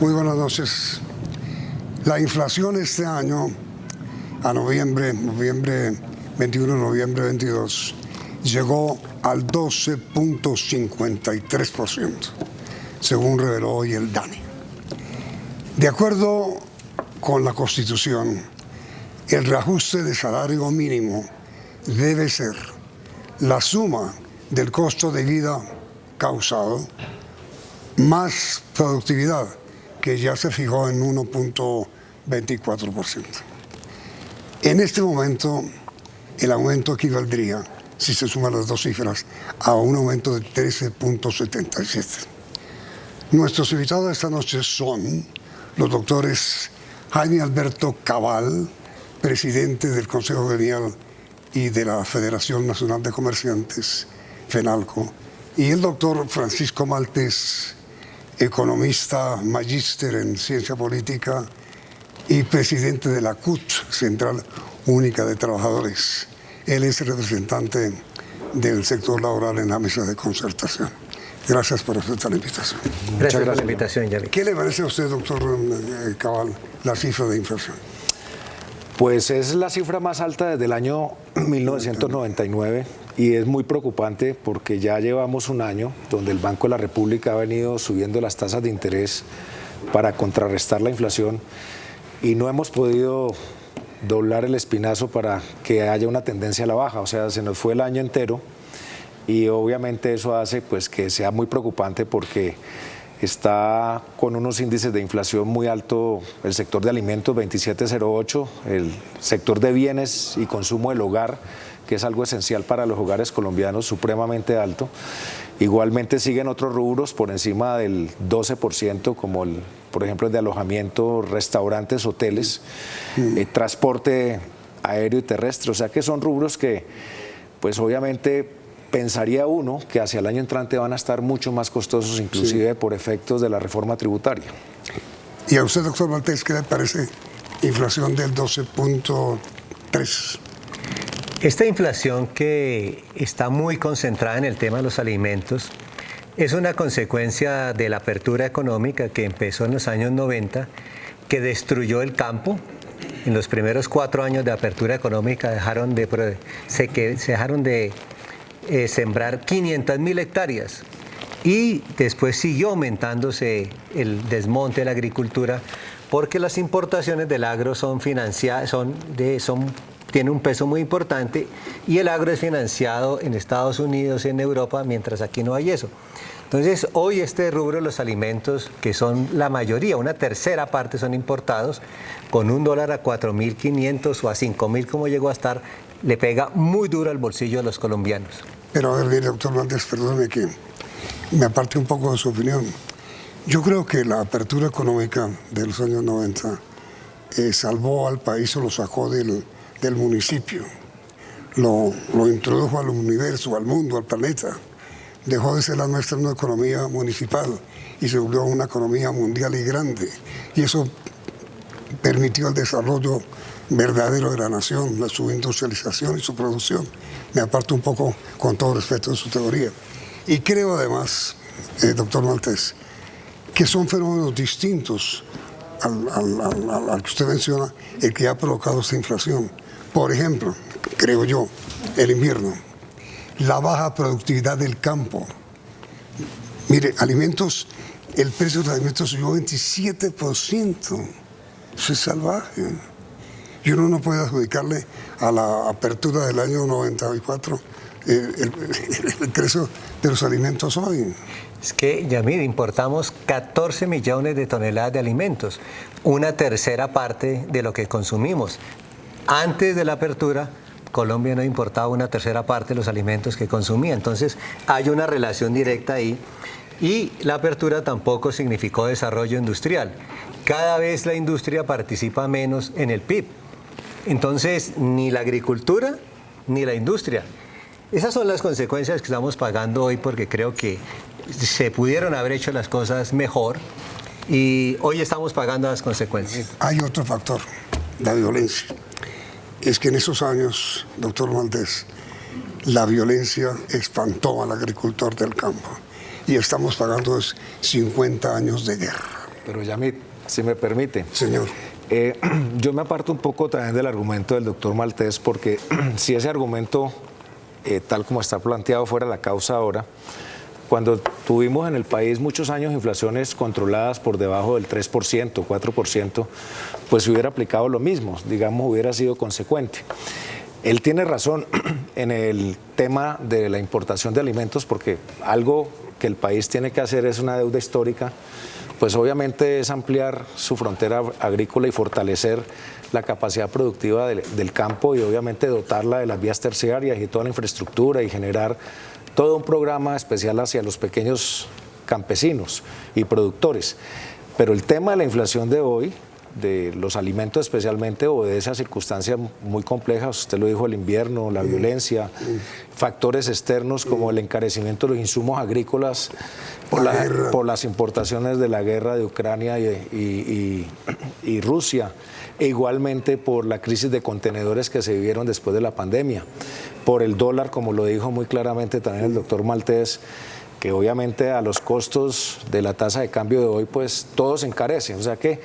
Muy buenas noches. La inflación este año, a noviembre 21, noviembre 22, llegó al 12.53%, según reveló hoy el DANE. De acuerdo con la Constitución, el reajuste de salario mínimo debe ser la suma del costo de vida causado más productividad, que ya se fijó en 1.24%. En este momento, el aumento equivaldría, si se suman las dos cifras, a un aumento de 13.77. Nuestros invitados esta noche son los doctores Jaime Alberto Cabal, presidente del Consejo Gremial y de la Federación Nacional de Comerciantes, FENALCO, y el doctor Francisco Maltés, economista, magíster en ciencia política y presidente de la CUT, Central Única de Trabajadores. Él es representante del sector laboral en la mesa de concertación. Gracias por aceptar la invitación. Gracias por la invitación, Yami. ¿Qué le parece a usted, doctor Cabal, la cifra de inflación? Pues es la cifra más alta desde el año 1999 y es muy preocupante porque ya llevamos un año donde el Banco de la República ha venido subiendo las tasas de interés para contrarrestar la inflación y no hemos podido doblar el espinazo para que haya una tendencia a la baja. O sea, se nos fue el año entero y obviamente eso hace pues que sea muy preocupante porque está con unos índices de inflación muy alto el sector de alimentos, 27.08, el sector de bienes y consumo del hogar, que es algo esencial para los hogares colombianos, supremamente alto. Igualmente siguen otros rubros por encima del 12%, como por ejemplo el de alojamiento, restaurantes, hoteles, transporte aéreo y terrestre. O sea que son rubros que pues obviamente pensaría uno que hacia el año entrante van a estar mucho más costosos, inclusive por efectos de la reforma tributaria. ¿Y a usted, doctor Maltés, qué le parece inflación del 12.3%? Esta inflación que está muy concentrada en el tema de los alimentos es una consecuencia de la apertura económica que empezó en los años 90, que destruyó el campo. En los primeros 4 años de apertura económica se dejaron de sembrar 500.000 hectáreas y después siguió aumentándose el desmonte de la agricultura porque las importaciones del agro tiene un peso muy importante y el agro es financiado en Estados Unidos, en Europa, mientras aquí no hay eso. Entonces, hoy este rubro de los alimentos, que son la mayoría, una tercera parte son importados, con $1 a 4.500 o a 5.000 como llegó a estar, le pega muy duro al bolsillo de los colombianos. Pero a ver, mire, doctor Maltés, perdóneme que me aparte un poco de su opinión. Yo creo que la apertura económica de los años 90 salvó al país o lo sacó del municipio, lo introdujo al universo, al mundo, al planeta. Dejó de ser la nuestra una economía municipal y se volvió una economía mundial y grande. Y eso permitió el desarrollo verdadero de la nación, la su industrialización y su producción. Me aparto un poco con todo respeto de su teoría. Y creo además, doctor Maltés, que son fenómenos distintos al que usted menciona, el que ha provocado esta inflación. Por ejemplo, creo yo, el invierno, la baja productividad del campo. Mire, alimentos, el precio de los alimentos subió 27%. Eso es salvaje. Y uno no puede adjudicarle a la apertura del año 94 el precio de los alimentos hoy. Es que, Yamir, importamos 14 millones de toneladas de alimentos, una tercera parte de lo que consumimos. Antes de la apertura, Colombia no importaba una tercera parte de los alimentos que consumía. Entonces, hay una relación directa ahí. Y la apertura tampoco significó desarrollo industrial. Cada vez la industria participa menos en el PIB. Entonces, ni la agricultura ni la industria. Esas son las consecuencias que estamos pagando hoy porque creo que se pudieron haber hecho las cosas mejor y hoy estamos pagando las consecuencias. Hay otro factor, la violencia. Es que en esos años, doctor Maltés, la violencia espantó al agricultor del campo y estamos pagando 50 años de guerra. pero Yamit, si me permite. Señor. Yo me aparto un poco también del argumento del doctor Maltés, porque si ese argumento, tal como está planteado, fuera la causa ahora, cuando tuvimos en el país muchos años inflaciones controladas por debajo del 3%, 4%, pues se hubiera aplicado lo mismo, digamos, hubiera sido consecuente. Él tiene razón en el tema de la importación de alimentos, porque algo que el país tiene que hacer es una deuda histórica, pues obviamente es ampliar su frontera agrícola y fortalecer la capacidad productiva del campo y obviamente dotarla de las vías terciarias y toda la infraestructura y generar todo un programa especial hacia los pequeños campesinos y productores. Pero el tema de la inflación de hoy, de los alimentos especialmente, obedece a circunstancias muy complejas, usted lo dijo, el invierno, la violencia, factores externos como el encarecimiento de los insumos agrícolas por las importaciones de la guerra de Ucrania y Rusia, e igualmente por la crisis de contenedores que se vivieron después de la pandemia, por el dólar, como lo dijo muy claramente también el doctor Maltés, que obviamente a los costos de la tasa de cambio de hoy, pues todo se encarece. O sea que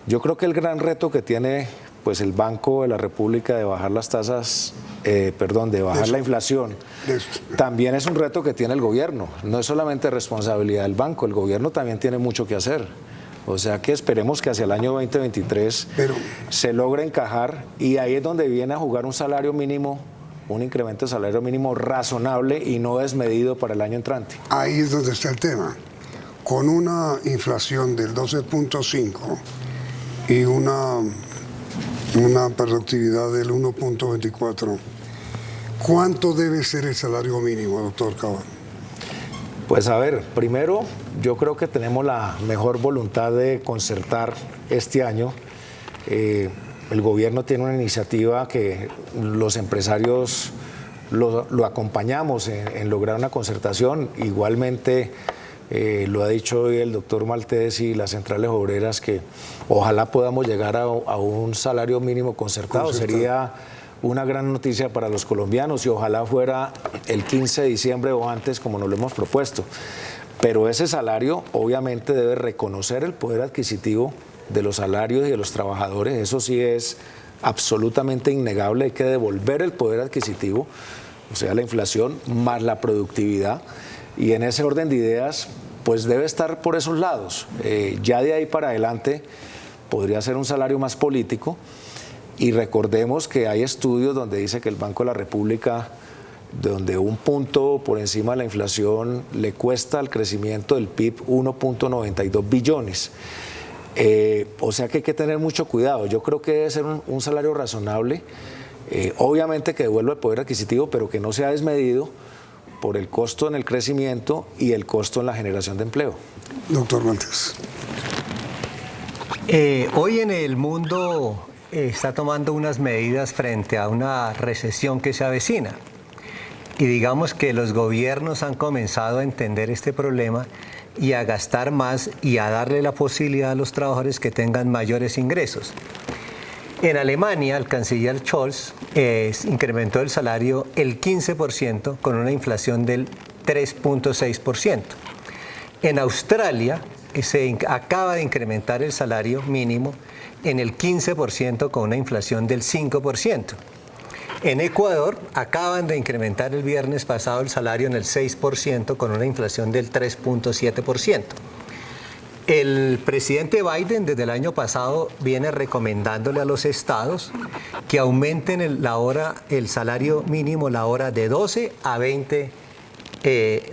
yo creo que el gran reto que tiene pues el Banco de la República de bajar las tasas, de bajar la inflación, también es un reto que tiene el gobierno. No es solamente responsabilidad del banco, el gobierno también tiene mucho que hacer. O sea que esperemos que hacia el año 2023 se logre encajar, y ahí es donde viene a jugar un salario mínimo, un incremento de salario mínimo razonable y no desmedido para el año entrante. Ahí es donde está el tema. Con una inflación del 12.5 y una productividad del 1.24, ¿cuánto debe ser el salario mínimo, doctor Cabal? Pues a ver, primero yo creo que tenemos la mejor voluntad de concertar este año. El gobierno tiene una iniciativa que los empresarios lo acompañamos en lograr una concertación. Igualmente lo ha dicho hoy el doctor Maltés y las centrales obreras, que ojalá podamos llegar a un salario mínimo concertado. Sería una gran noticia para los colombianos y ojalá fuera el 15 de diciembre o antes, como nos lo hemos propuesto. Pero ese salario obviamente debe reconocer el poder adquisitivo de los salarios y de los trabajadores. Eso sí es absolutamente innegable. Hay que devolver el poder adquisitivo, o sea, la inflación más la productividad. Y en ese orden de ideas, pues debe estar por esos lados. Ya de ahí para adelante podría ser un salario más político. Y recordemos que hay estudios donde dice que el Banco de la República, donde un punto por encima de la inflación le cuesta al crecimiento del PIB 1.92 billones. O sea que hay que tener mucho cuidado. Yo creo que debe ser un salario razonable, obviamente que devuelva el poder adquisitivo, pero que no sea desmedido por el costo en el crecimiento y el costo en la generación de empleo. Doctor Maltés. Hoy en el mundo está tomando unas medidas frente a una recesión que se avecina. Y digamos que los gobiernos han comenzado a entender este problema y a gastar más y a darle la posibilidad a los trabajadores que tengan mayores ingresos. En Alemania, el canciller Scholz incrementó el salario el 15% con una inflación del 3.6%. En Australia se acaba de incrementar el salario mínimo en el 15% con una inflación del 5%. En Ecuador acaban de incrementar el viernes pasado el salario en el 6% con una inflación del 3.7%. El presidente Biden desde el año pasado viene recomendándole a los estados que aumenten el salario mínimo, la hora, de 12 a 20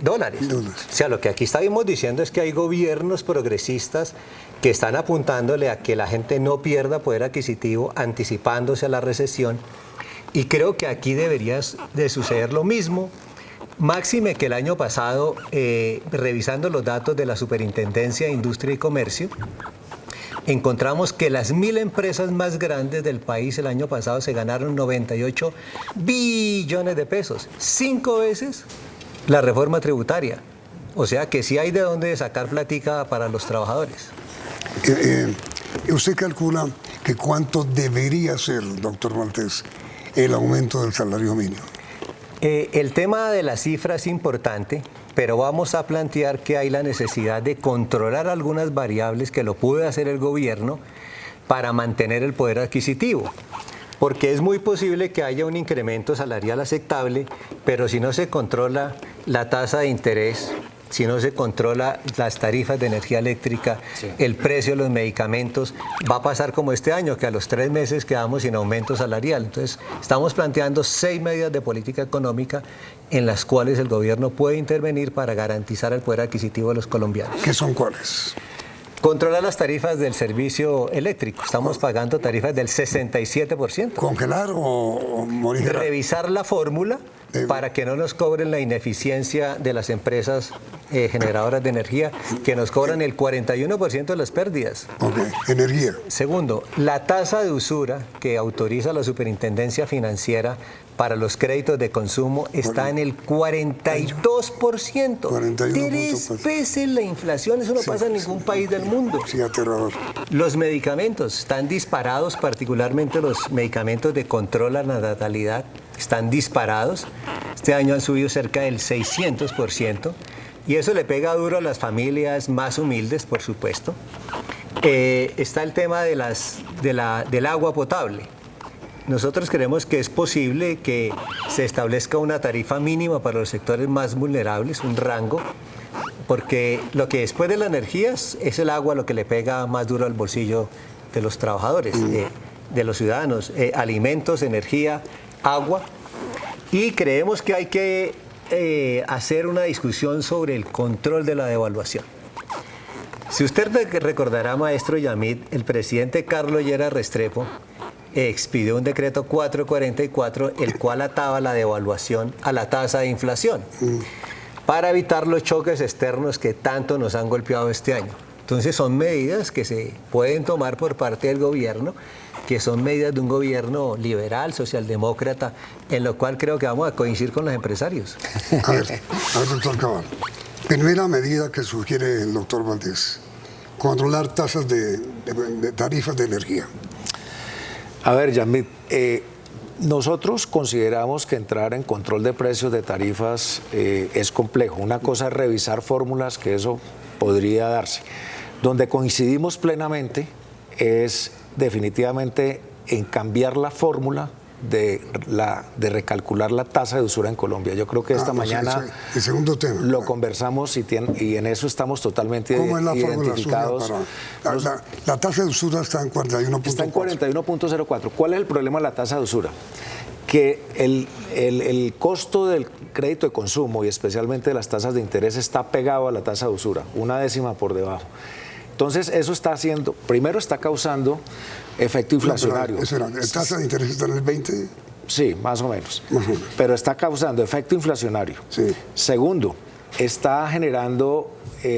dólares. O sea, lo que aquí estamos diciendo es que hay gobiernos progresistas que están apuntándole a que la gente no pierda poder adquisitivo, anticipándose a la recesión. Y creo que aquí debería de suceder lo mismo. Máxime que el año pasado, revisando los datos de la Superintendencia de Industria y Comercio, encontramos que las 1000 empresas más grandes del país el año pasado se ganaron 98 billones de pesos, 5 veces la reforma tributaria. O sea que sí hay de dónde sacar platica para los trabajadores. ¿Usted calcula que cuánto debería ser, doctor Maltés, el aumento del salario mínimo? El tema de la cifra es importante, pero vamos a plantear que hay la necesidad de controlar algunas variables que lo puede hacer el gobierno para mantener el poder adquisitivo. Porque es muy posible que haya un incremento salarial aceptable, pero si no se controla la tasa de interés, si no se controla las tarifas de energía eléctrica, el precio de los medicamentos, va a pasar como este año, que a los 3 meses quedamos sin aumento salarial. Entonces, estamos planteando 6 medidas de política económica en las cuales el gobierno puede intervenir para garantizar el poder adquisitivo de los colombianos. ¿Qué son cuáles? Controlar las tarifas del servicio eléctrico. Estamos pagando tarifas del 67%. ¿Congelar o modificar? Revisar la fórmula para que no nos cobren la ineficiencia de las empresas generadoras de energía, que nos cobran el 41% de las pérdidas. Ok, energía. Segundo, la tasa de usura que autoriza la Superintendencia Financiera para los créditos de consumo está en el 42%. 3 veces la inflación, eso no pasa en ningún país del mundo. Sí, aterrador. Los medicamentos están disparados, particularmente los medicamentos de control a la natalidad, están disparados. Este año han subido cerca del 600%. Y eso le pega duro a las familias más humildes, por supuesto. Está el tema de del agua potable. Nosotros creemos que es posible que se establezca una tarifa mínima para los sectores más vulnerables, un rango, porque lo que después de la energía es el agua lo que le pega más duro al bolsillo de los trabajadores, de los ciudadanos. Alimentos, energía, agua. Y creemos que hay que hacer una discusión sobre el control de la devaluación. Si usted recordará, maestro Yamid, el presidente Carlos Lleras Restrepo expidió un decreto 444, el cual ataba la devaluación a la tasa de inflación, para evitar los choques externos que tanto nos han golpeado este año. Entonces son medidas que se pueden tomar por parte del gobierno, que son medidas de un gobierno liberal, socialdemócrata, en lo cual creo que vamos a coincidir con los empresarios. A ver, doctor Cabal. Primera medida que sugiere el doctor Valdés, controlar tasas de tarifas de energía. A ver, Yamid, nosotros consideramos que entrar en control de precios de tarifas es complejo. Una cosa es revisar fórmulas, que eso podría darse. Donde coincidimos plenamente es definitivamente en cambiar la fórmula de recalcular la tasa de usura en Colombia. Yo creo que esta mañana el segundo tema, lo conversamos y en eso estamos totalmente identificados. La tasa de usura está en 41.4. Está en 41.04. ¿Cuál es el problema de la tasa de usura? Que el costo del crédito de consumo y especialmente de las tasas de interés está pegado a la tasa de usura, 1/10 por debajo. Entonces, eso está haciendo, primero está causando efecto inflacionario. ¿La tasa de interés está en el 20? Sí, más o menos. Pero está causando efecto inflacionario. Sí. Segundo, está generando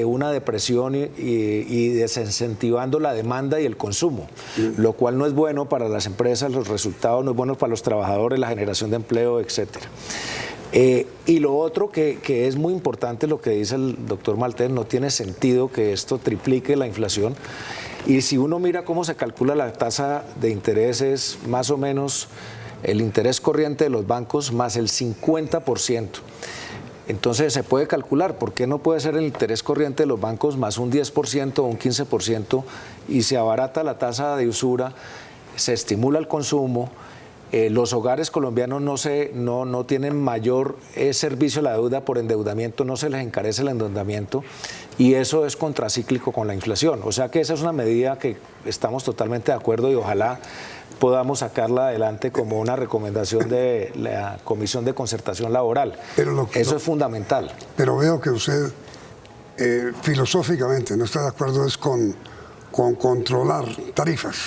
una depresión y desincentivando la demanda y el consumo, lo cual no es bueno para las empresas, los resultados no es bueno para los trabajadores, la generación de empleo, etcétera. Y lo otro que es muy importante, lo que dice el doctor Maltés, no tiene sentido que esto triplique la inflación. Y si uno mira cómo se calcula la tasa de interés, es más o menos el interés corriente de los bancos más el 50%. Entonces se puede calcular, ¿por qué no puede ser el interés corriente de los bancos más un 10% o un 15% y se abarata la tasa de usura, se estimula el consumo? Los hogares colombianos no tienen mayor servicio a la deuda por endeudamiento, no se les encarece el endeudamiento y eso es contracíclico con la inflación. O sea que esa es una medida que estamos totalmente de acuerdo y ojalá podamos sacarla adelante como una recomendación de la Comisión de Concertación Laboral. Eso es fundamental. Pero veo que usted filosóficamente no está de acuerdo es con controlar tarifas.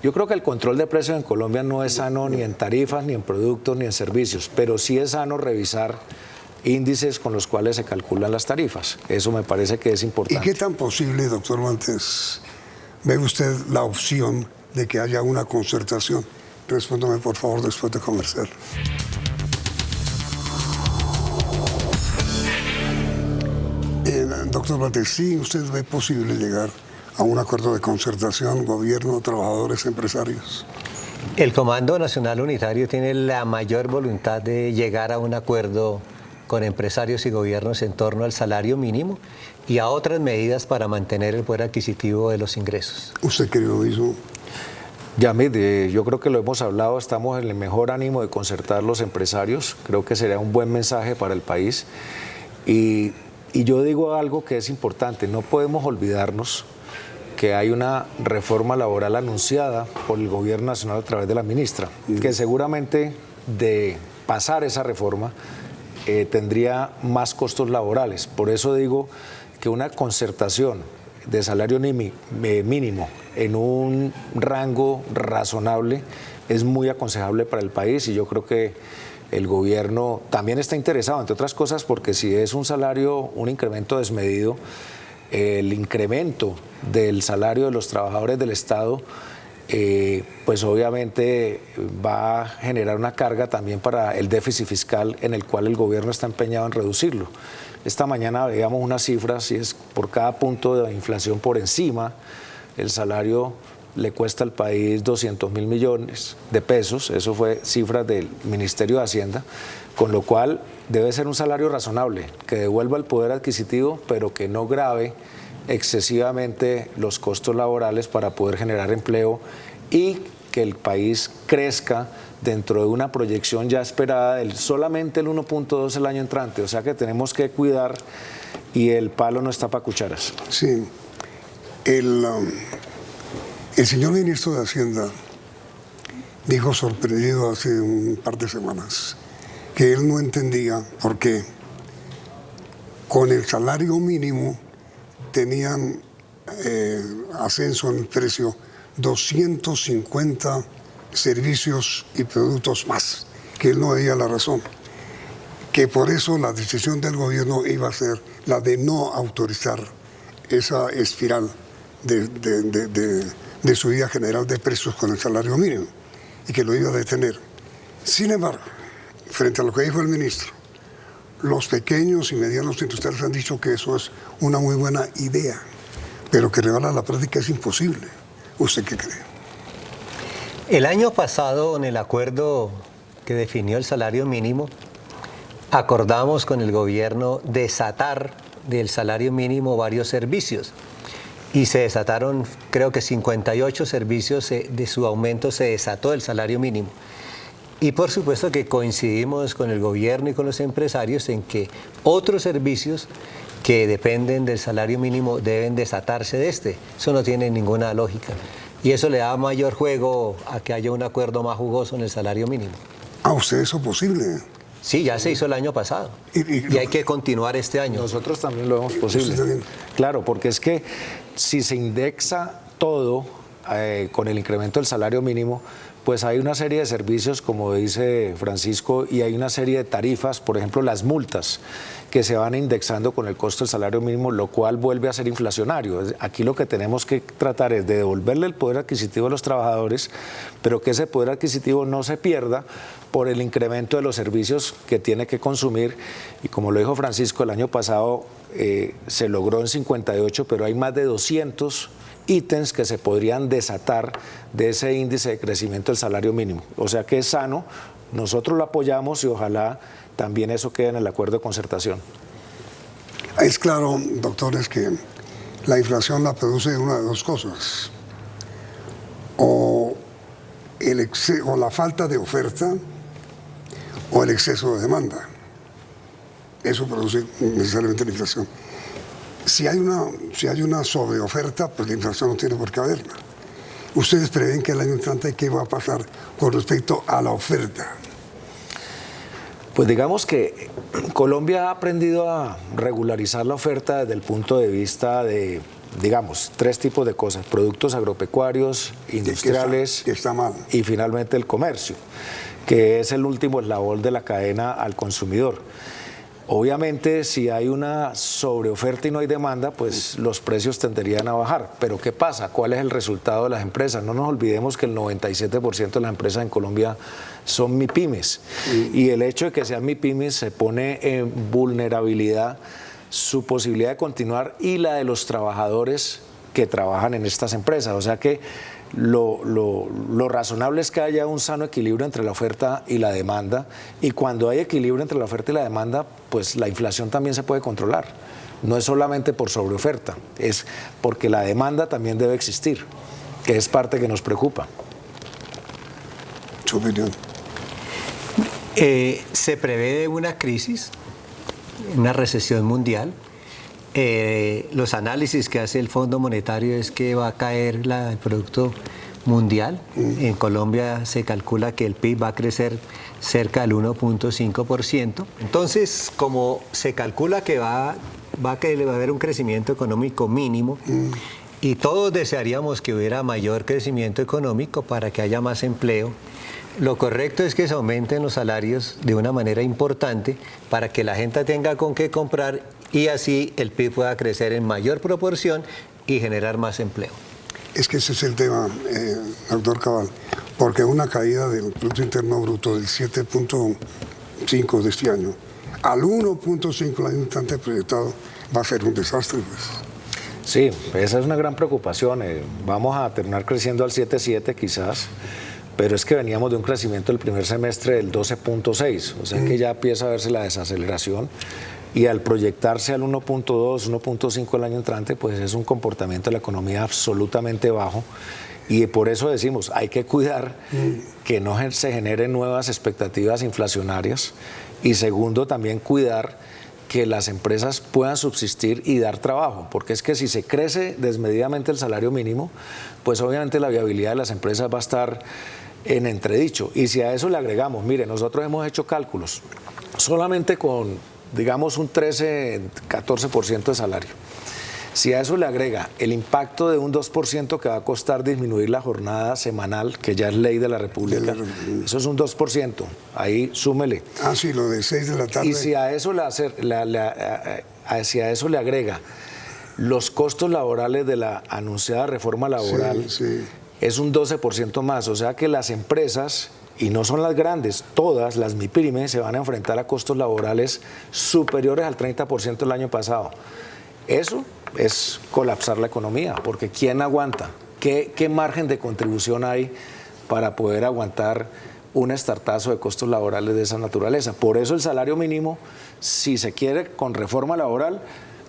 Yo creo que el control de precios en Colombia no es sano ni en tarifas, ni en productos, ni en servicios, pero sí es sano revisar índices con los cuales se calculan las tarifas. Eso me parece que es importante. ¿Y qué tan posible, doctor Maltés, ve usted la opción de que haya una concertación? Respóndame, por favor, después de comercial. Doctor Maltés, ¿sí usted ve posible llegar a un acuerdo de concertación, gobierno, trabajadores, empresarios? El Comando Nacional Unitario tiene la mayor voluntad de llegar a un acuerdo con empresarios y gobiernos en torno al salario mínimo y a otras medidas para mantener el poder adquisitivo de los ingresos. ¿Usted cree lo mismo? Yamid, yo creo que lo hemos hablado, estamos en el mejor ánimo de concertar los empresarios, creo que sería un buen mensaje para el país y yo digo algo que es importante, no podemos olvidarnos que hay una reforma laboral anunciada por el gobierno nacional a través de la ministra, que seguramente de pasar esa reforma tendría más costos laborales. Por eso digo que una concertación de salario mínimo en un rango razonable es muy aconsejable para el país y yo creo que el gobierno también está interesado, entre otras cosas, porque si es un salario, un incremento desmedido, el incremento del salario de los trabajadores del Estado, pues obviamente va a generar una carga también para el déficit fiscal en el cual el gobierno está empeñado en reducirlo. Esta mañana veíamos unas cifras y es por cada punto de inflación por encima, el salario le cuesta al país 200.000 millones de pesos, eso fue cifras del Ministerio de Hacienda, con lo cual debe ser un salario razonable, que devuelva el poder adquisitivo, pero que no grave excesivamente los costos laborales para poder generar empleo y que el país crezca dentro de una proyección ya esperada del solamente el 1.2 el año entrante. O sea que tenemos que cuidar y el palo no está para cucharas. Sí. El señor ministro de Hacienda dijo sorprendido hace un par de semanas que él no entendía por qué con el salario mínimo tenían ascenso en el precio 250 servicios y productos más, que él no veía la razón, que por eso la decisión del gobierno iba a ser la de no autorizar esa espiral de subida general de precios con el salario mínimo y que lo iba a detener. Sin embargo, frente a lo que dijo el ministro, los pequeños y medianos industriales han dicho que eso es una muy buena idea, pero que llevarla a la práctica es imposible. ¿Usted qué cree? El año pasado, en el acuerdo que definió el salario mínimo, acordamos con el gobierno desatar del salario mínimo varios servicios. Y se desataron, creo que 58 servicios, de su aumento se desató el salario mínimo. Y por supuesto que coincidimos con el gobierno y con los empresarios en que otros servicios que dependen del salario mínimo deben desatarse de este. Eso no tiene ninguna lógica. Y eso le da mayor juego a que haya un acuerdo más jugoso en el salario mínimo. ¿A usted eso es posible? Sí, ya se hizo el año pasado. Y hay que continuar este año. Nosotros también lo vemos posible. Claro, porque es que si se indexa todo con el incremento del salario mínimo, pues hay una serie de servicios, como dice Francisco, y hay una serie de tarifas, por ejemplo, las multas, que se van indexando con el costo del salario mínimo, lo cual vuelve a ser inflacionario. Aquí lo que tenemos que tratar es de devolverle el poder adquisitivo a los trabajadores, pero que ese poder adquisitivo no se pierda por el incremento de los servicios que tiene que consumir. Y como lo dijo Francisco, el año pasado se logró en 58, pero hay más de 200 ítems que se podrían desatar de ese índice de crecimiento del salario mínimo. O sea que es sano, nosotros lo apoyamos y ojalá también eso quede en el acuerdo de concertación. Es claro, doctores, que la inflación la produce una de dos cosas. O la falta de oferta o el exceso de demanda. Eso produce necesariamente la inflación. Si hay una sobreoferta, pues la inflación no tiene por qué haberla. ¿Ustedes prevén que el año entrante qué va a pasar con respecto a la oferta? Pues digamos que Colombia ha aprendido a regularizar la oferta desde el punto de vista de, digamos, tres tipos de cosas: productos agropecuarios, industriales que está mal. Y finalmente el comercio, que es el último eslabón de la cadena al consumidor. Obviamente, si hay una sobreoferta y no hay demanda, pues los precios tenderían a bajar. Pero ¿qué pasa? ¿Cuál es el resultado de las empresas? No nos olvidemos que el 97% de las empresas en Colombia son MIPYMES. Y el hecho de que sean MIPYMES se pone en vulnerabilidad su posibilidad de continuar y la de los trabajadores que trabajan en estas empresas. O sea que lo razonable es que haya un sano equilibrio entre la oferta y la demanda, y cuando hay equilibrio entre la oferta y la demanda, pues la inflación también se puede controlar. No es solamente por sobreoferta, es porque la demanda también debe existir, que es parte que nos preocupa. Su opinión. Se prevé una crisis, una recesión mundial. Los análisis que hace el Fondo Monetario es que va a caer el Producto Mundial. En Colombia se calcula que el PIB va a crecer cerca del 1.5%. Entonces, como se calcula que va a haber un crecimiento económico mínimo, y todos desearíamos que hubiera mayor crecimiento económico para que haya más empleo, lo correcto es que se aumenten los salarios de una manera importante para que la gente tenga con qué comprar y así el PIB pueda crecer en mayor proporción y generar más empleo. Es que ese es el tema, doctor Cabal, porque una caída del Producto Interno Bruto del 7.5 de este año al 1.5 el año instante proyectado va a ser un desastre, pues. Sí, esa es una gran preocupación. Vamos a terminar creciendo al 7.7 quizás, pero es que veníamos de un crecimiento del primer semestre del 12.6, o sea que ya empieza a verse la desaceleración, y al proyectarse al 1.2, 1.5 el año entrante, pues es un comportamiento de la economía absolutamente bajo, y por eso decimos, hay que cuidar que no se generen nuevas expectativas inflacionarias, y segundo, también cuidar que las empresas puedan subsistir y dar trabajo, porque es que si se crece desmedidamente el salario mínimo, pues obviamente la viabilidad de las empresas va a estar en entredicho. Y si a eso le agregamos, mire, nosotros hemos hecho cálculos, solamente con, digamos, un 13-14% de salario. Si a eso le agrega el impacto de un 2% que va a costar disminuir la jornada semanal, que ya es ley de la República, eso es un 2%, ahí súmele. Ah, sí, lo de 6 de la tarde. Y si a eso le agrega los costos laborales de la anunciada reforma laboral, sí. Es un 12% más, o sea que las empresas, y no son las grandes, todas las MIPYME se van a enfrentar a costos laborales superiores al 30% el año pasado. Eso es colapsar la economía, porque ¿quién aguanta? ¿Qué margen de contribución hay para poder aguantar un estartazo de costos laborales de esa naturaleza? Por eso el salario mínimo, si se quiere con reforma laboral,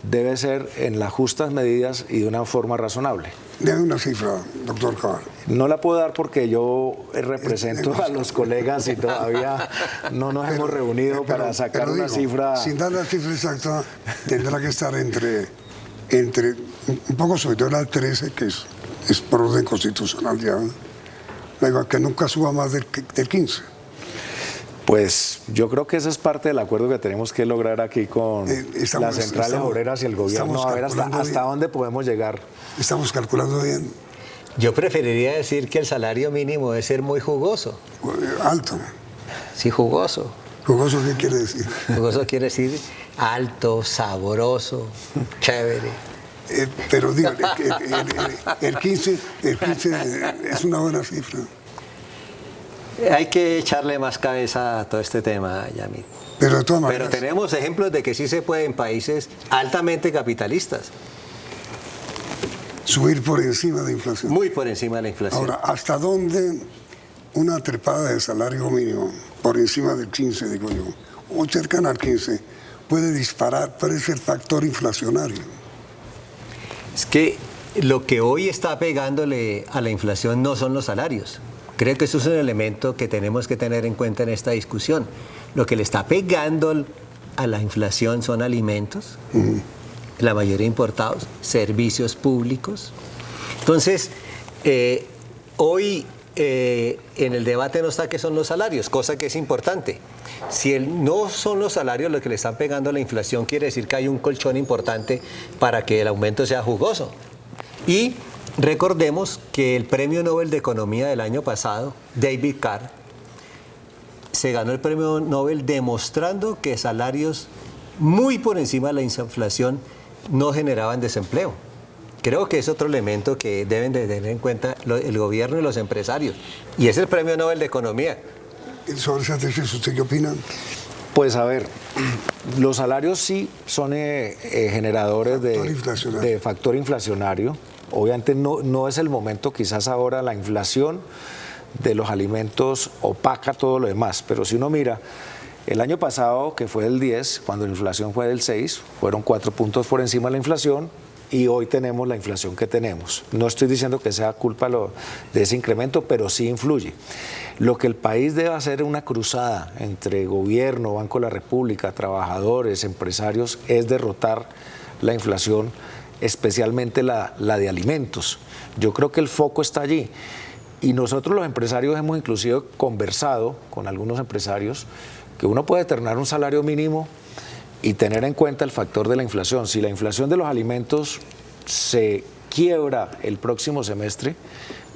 debe ser en las justas medidas y de una forma razonable. Deme una cifra, doctor Cabal. No la puedo dar porque yo represento a los colegas y todavía no nos hemos reunido para sacar una cifra. Sin dar la cifra exacta, tendrá que estar entre un poco superior al 13, que es por orden constitucional ya, luego que nunca suba más del 15. Pues yo creo que esa es parte del acuerdo que tenemos que lograr aquí con las centrales obreras y el gobierno, a ver hasta dónde podemos llegar. Estamos calculando bien. Yo preferiría decir que el salario mínimo debe ser muy jugoso. Alto. Sí, jugoso. ¿Jugoso qué quiere decir? Jugoso quiere decir alto, sabroso, chévere. Pero digo, el 15 es una buena cifra. Hay que echarle más cabeza a todo este tema, Yamil. Pero de todas maneras, Pero tenemos ejemplos de que sí se puede en países altamente capitalistas. Subir por encima de la inflación. Muy por encima de la inflación. Ahora, ¿hasta dónde una trepada de salario mínimo por encima del 15, digo yo, o cercana al 15, puede disparar, puede ser factor inflacionario? Es que lo que hoy está pegándole a la inflación no son los salarios. Creo que eso es un elemento que tenemos que tener en cuenta en esta discusión. Lo que le está pegando a la inflación son alimentos, la mayoría importados, servicios públicos. Entonces, hoy en el debate no está qué son los salarios, cosa que es importante. Si no son los salarios lo que le están pegando a la inflación, quiere decir que hay un colchón importante para que el aumento sea jugoso. Y recordemos que el Premio Nobel de Economía del año pasado, David Carr, se ganó el Premio Nobel demostrando que salarios muy por encima de la inflación no generaban desempleo. Creo que es otro elemento que deben de tener en cuenta el gobierno y los empresarios. Y es el Premio Nobel de Economía. Sobre esa tesis, ¿usted qué opina? Pues a ver, los salarios sí son generadores de factor inflacionario. Obviamente no es el momento, quizás ahora la inflación de los alimentos opaca todo lo demás, pero si uno mira, el año pasado, que fue del 10, cuando la inflación fue del 6, fueron 4 puntos por encima de la inflación, y hoy tenemos la inflación que tenemos. No estoy diciendo que sea culpa de ese incremento, pero sí influye. Lo que el país debe hacer es una cruzada entre gobierno, Banco de la República, trabajadores, empresarios, es derrotar la inflación, especialmente la de alimentos. Yo creo que el foco está allí. Y nosotros los empresarios hemos inclusive conversado con algunos empresarios que uno puede determinar un salario mínimo y tener en cuenta el factor de la inflación. Si la inflación de los alimentos se quiebra el próximo semestre,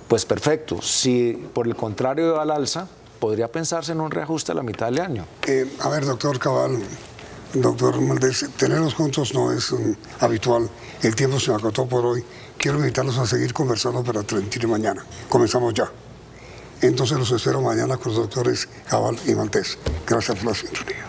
pues perfecto. Si por el contrario va al alza, podría pensarse en un reajuste a la mitad del año. A ver, doctor Cabal, doctor Valdés, tenerlos juntos no es habitual. El tiempo se me acotó por hoy. Quiero invitarlos a seguir conversando para transmitir mañana. Comenzamos ya. Entonces los espero mañana con los doctores Cabal y Valdés. Gracias por la sintonía.